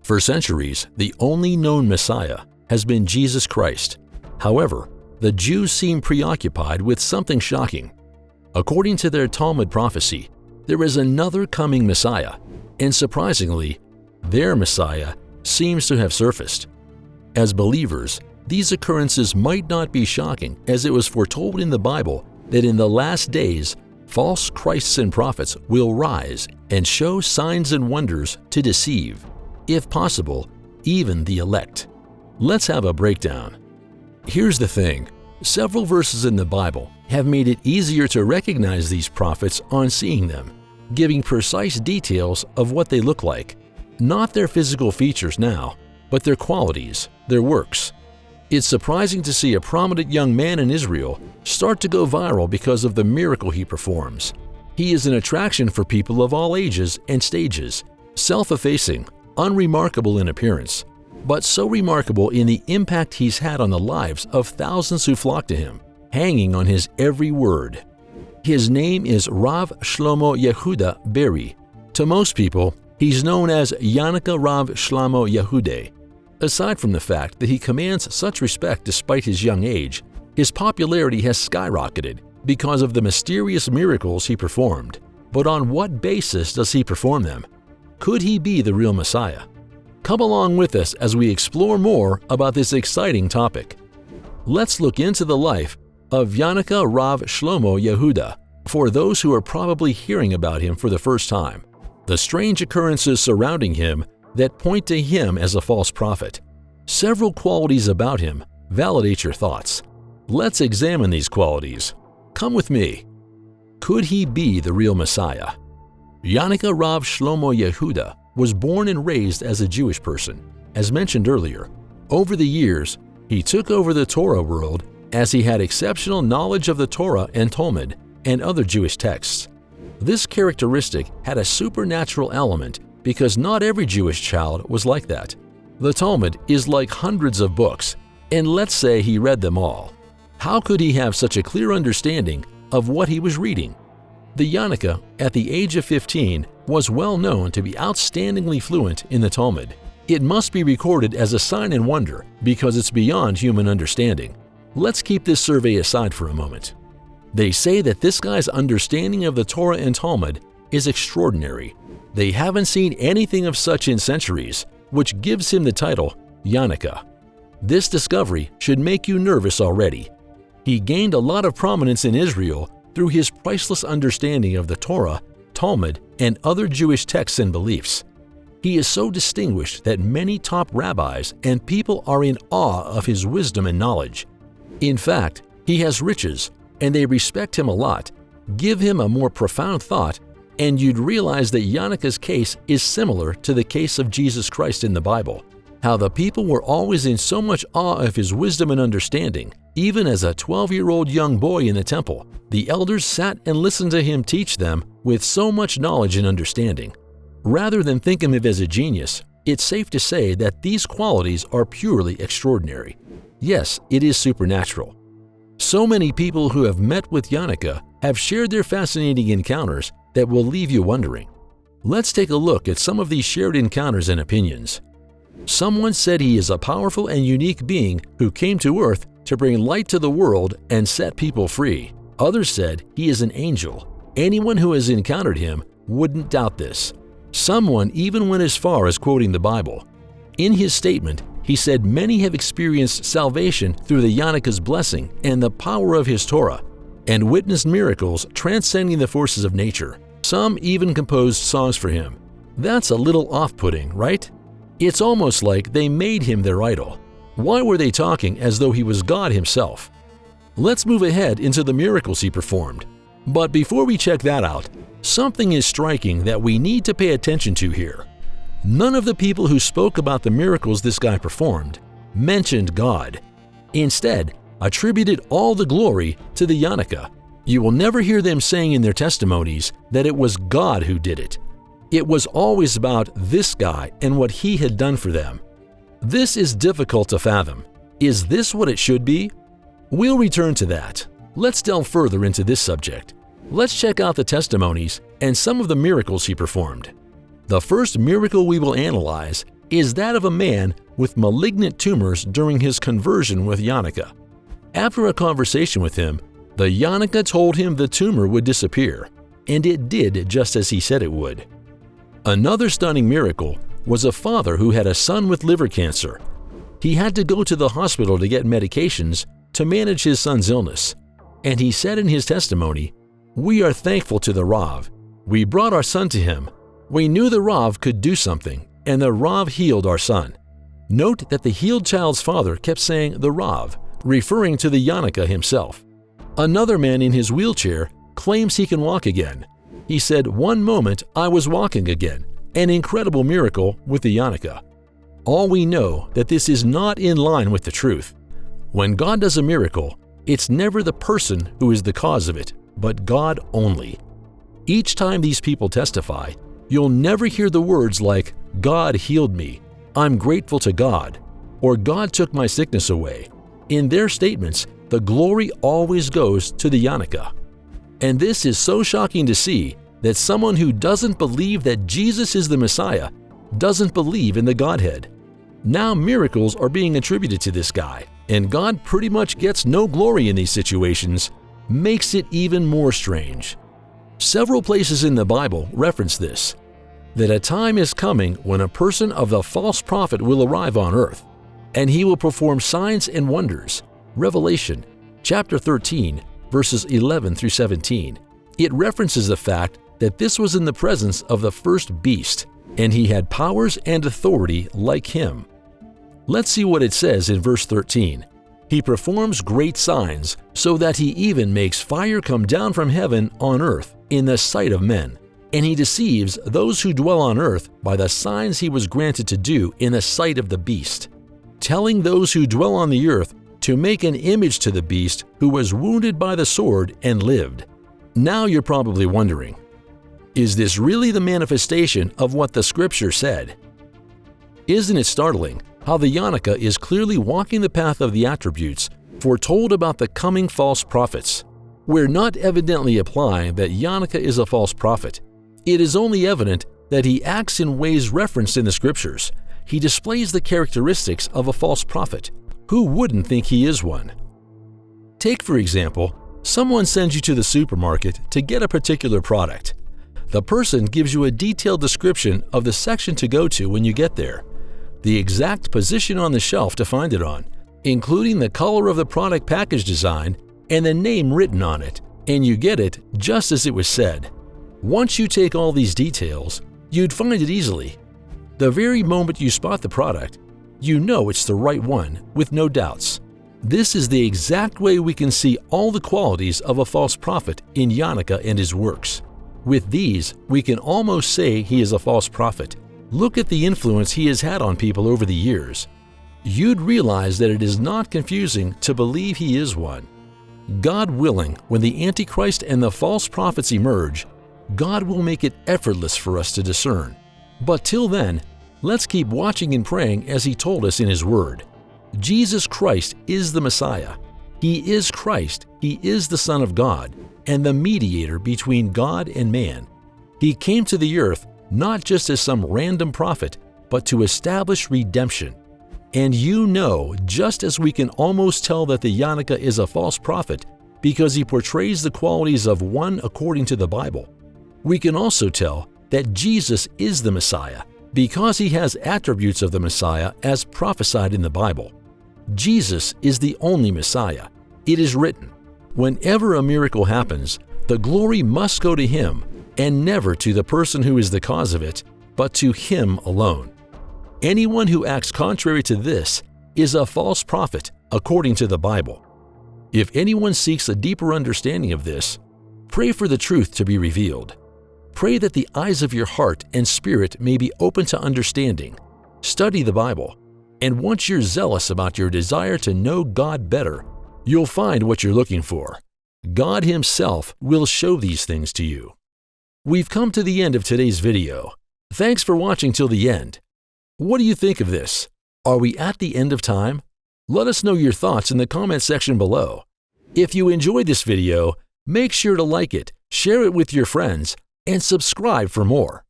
For centuries, the only known Messiah has been Jesus Christ. However, the Jews seem preoccupied with something shocking. According to their Talmud prophecy, there is another coming Messiah, and surprisingly, their Messiah seems to have surfaced. As believers, these occurrences might not be shocking, as it was foretold in the Bible that in the last days, false Christs and prophets will rise and show signs and wonders to deceive, if possible, even the elect. Let's have a breakdown. Here's the thing. Several verses in the Bible have made it easier to recognize these prophets on seeing them, giving precise details of what they look like. Not their physical features now, but their qualities, their works. It's surprising to see a prominent young man in Israel start to go viral because of the miracle he performs. He is an attraction for people of all ages and stages, self-effacing, unremarkable in appearance, but so remarkable in the impact he's had on the lives of thousands who flock to him, hanging on his every word. His name is Rav Shlomo Yehudah Beeri. To most people, he's known as Yanuka Rav Shlomo Yehudah. Aside from the fact that he commands such respect despite his young age, his popularity has skyrocketed because of the mysterious miracles he performed. But on what basis does he perform them? Could he be the real Messiah? Come along with us as we explore more about this exciting topic. Let's look into the life of Yanuka Rav Shlomo Yehudah for those who are probably hearing about him for the first time, the strange occurrences surrounding him that point to him as a false prophet. Several qualities about him validate your thoughts. Let's examine these qualities. Come with me. Could he be the real Messiah? Yanuka Rav Shlomo Yehudah was born and raised as a Jewish person. As mentioned earlier, over the years, he took over the Torah world as he had exceptional knowledge of the Torah and Talmud and other Jewish texts. This characteristic had a supernatural element because not every Jewish child was like that. The Talmud is like hundreds of books, and let's say he read them all. How could he have such a clear understanding of what he was reading? The Yanuka, at the age of 15, was well known to be outstandingly fluent in the Talmud. It must be recorded as a sign and wonder because it's beyond human understanding. Let's keep this survey aside for a moment. They say that this guy's understanding of the Torah and Talmud is extraordinary. They haven't seen anything of such in centuries, which gives him the title Yanuka. This discovery should make you nervous already. He gained a lot of prominence in Israel through his priceless understanding of the Torah, Talmud, and other Jewish texts and beliefs. He is so distinguished that many top rabbis and people are in awe of his wisdom and knowledge. In fact, he has riches, and they respect him a lot. Give him a more profound thought, and you'd realize that Yanuka's case is similar to the case of Jesus Christ in the Bible. How the people were always in so much awe of his wisdom and understanding. Even as a 12-year-old young boy in the temple, the elders sat and listened to him teach them with so much knowledge and understanding. Rather than think of him as a genius, it's safe to say that these qualities are purely extraordinary. Yes, it is supernatural. So many people who have met with Yanuka have shared their fascinating encounters that will leave you wondering. Let's take a look at some of these shared encounters and opinions. Someone said he is a powerful and unique being who came to earth to bring light to the world and set people free. Others said he is an angel. Anyone who has encountered him wouldn't doubt this. Someone even went as far as quoting the Bible. In his statement, he said many have experienced salvation through the Yanuka's blessing and the power of his Torah, and witnessed miracles transcending the forces of nature. Some even composed songs for him. That's a little off-putting, right? It's almost like they made him their idol. Why were they talking as though he was God himself? Let's move ahead into the miracles he performed. But before we check that out, something is striking that we need to pay attention to here. None of the people who spoke about the miracles this guy performed mentioned God. Instead, attributed all the glory to the Yanuka. You will never hear them saying in their testimonies that it was God who did it. It was always about this guy and what he had done for them. This is difficult to fathom. Is this what it should be? We'll return to that. Let's delve further into this subject. Let's check out the testimonies and some of the miracles he performed. The first miracle we will analyze is that of a man with malignant tumors during his conversion with Yanuka. After a conversation with him, the Yanuka told him the tumor would disappear, and it did just as he said it would. Another stunning miracle was a father who had a son with liver cancer. He had to go to the hospital to get medications to manage his son's illness, and he said in his testimony, "We are thankful to the Rav. We brought our son to him. We knew the Rav could do something, and the Rav healed our son." Note that the healed child's father kept saying the Rav, referring to the Yanuka himself. Another man in his wheelchair claims he can walk again. He said, "One moment I was walking again," an incredible miracle with the Yanuka. All we know that this is not in line with the truth. When God does a miracle, it's never the person who is the cause of it, but God only. Each time these people testify, you'll never hear the words like, "God healed me," "I'm grateful to God," or "God took my sickness away." In their statements, the glory always goes to the Yanuka. And this is so shocking to see that someone who doesn't believe that Jesus is the Messiah doesn't believe in the Godhead. Now miracles are being attributed to this guy, and God pretty much gets no glory in these situations, makes it even more strange. Several places in the Bible reference this, that a time is coming when a person of the false prophet will arrive on earth, and he will perform signs and wonders. Revelation chapter 13, verses 11 through 17. It references the fact that this was in the presence of the first beast, and he had powers and authority like him. Let's see what it says in verse 13. He performs great signs, so that he even makes fire come down from heaven on earth in the sight of men. And he deceives those who dwell on earth by the signs he was granted to do in the sight of the beast, telling those who dwell on the earth to make an image to the beast who was wounded by the sword and lived. Now you're probably wondering, is this really the manifestation of what the scripture said? Isn't it startling how the Yanuka is clearly walking the path of the attributes foretold about the coming false prophets? We're not evidently implying that Yanuka is a false prophet. It is only evident that he acts in ways referenced in the scriptures. He displays the characteristics of a false prophet. Who wouldn't think he is one? Take, for example, someone sends you to the supermarket to get a particular product. The person gives you a detailed description of the section to go to when you get there, the exact position on the shelf to find it on, including the color of the product package design and the name written on it, and you get it just as it was said. Once you take all these details, you'd find it easily. The very moment you spot the product, you know it's the right one with no doubts. This is the exact way we can see all the qualities of a false prophet in Yanuka and his works. With these, we can almost say he is a false prophet. Look at the influence he has had on people over the years. You'd realize that it is not confusing to believe he is one. God willing, when the Antichrist and the false prophets emerge, God will make it effortless for us to discern. But till then, let's keep watching and praying as he told us in his word. Jesus Christ is the Messiah. He is Christ, he is the Son of God, and the mediator between God and man. He came to the earth not just as some random prophet, but to establish redemption. And you know, just as we can almost tell that the Yanuka is a false prophet because he portrays the qualities of one according to the Bible, we can also tell that Jesus is the Messiah because he has attributes of the Messiah as prophesied in the Bible. Jesus is the only Messiah. It is written, whenever a miracle happens, the glory must go to him and never to the person who is the cause of it, but to him alone. Anyone who acts contrary to this is a false prophet according to the Bible. If anyone seeks a deeper understanding of this, pray for the truth to be revealed. Pray that the eyes of your heart and spirit may be open to understanding. Study the Bible, and once you're zealous about your desire to know God better, you'll find what you're looking for. God himself will show these things to you. We've come to the end of today's video. Thanks for watching till the end. What do you think of this? Are we at the end of time? Let us know your thoughts in the comment section below. If you enjoyed this video, make sure to like it, share it with your friends, and subscribe for more.